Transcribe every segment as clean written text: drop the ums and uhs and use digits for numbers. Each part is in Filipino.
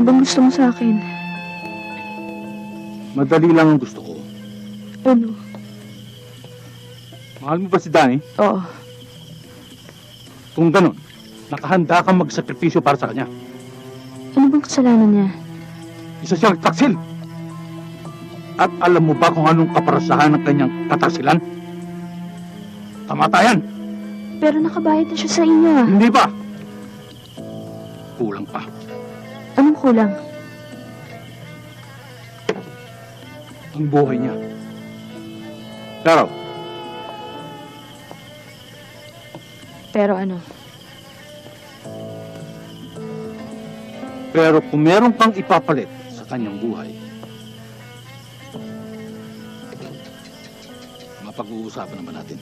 Ano bang gusto mo sa akin? Madali lang ang gusto ko. Ano? Mahal mo ba si Danny? Oo. Kung ganon, nakahanda kang magsakripisyo para sa kanya. Ano bang kasalanan niya? Isa siyang taksil. At alam mo ba kung anong kaparasahan ng kanyang kataksilan? Kamatayan! Pero nakabayad na siya sa inyo ah. Hindi ba? Kulang pa. Anong kulang? Ang buhay niya. Pero, Pero ano? pero kung meron kang ipapalit sa kanyang buhay, mapag-uusapan naman natin.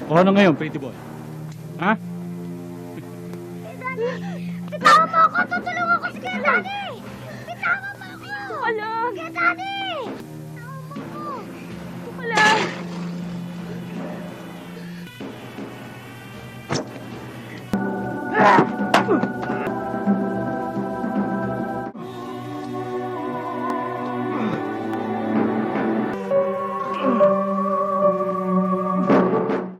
O ano ngayon, pretty boy? Ha? Bitawan mo ako! Tutulungan ko si Kuya Danny! Bitawan mo ako! Alam! Kuya Danny!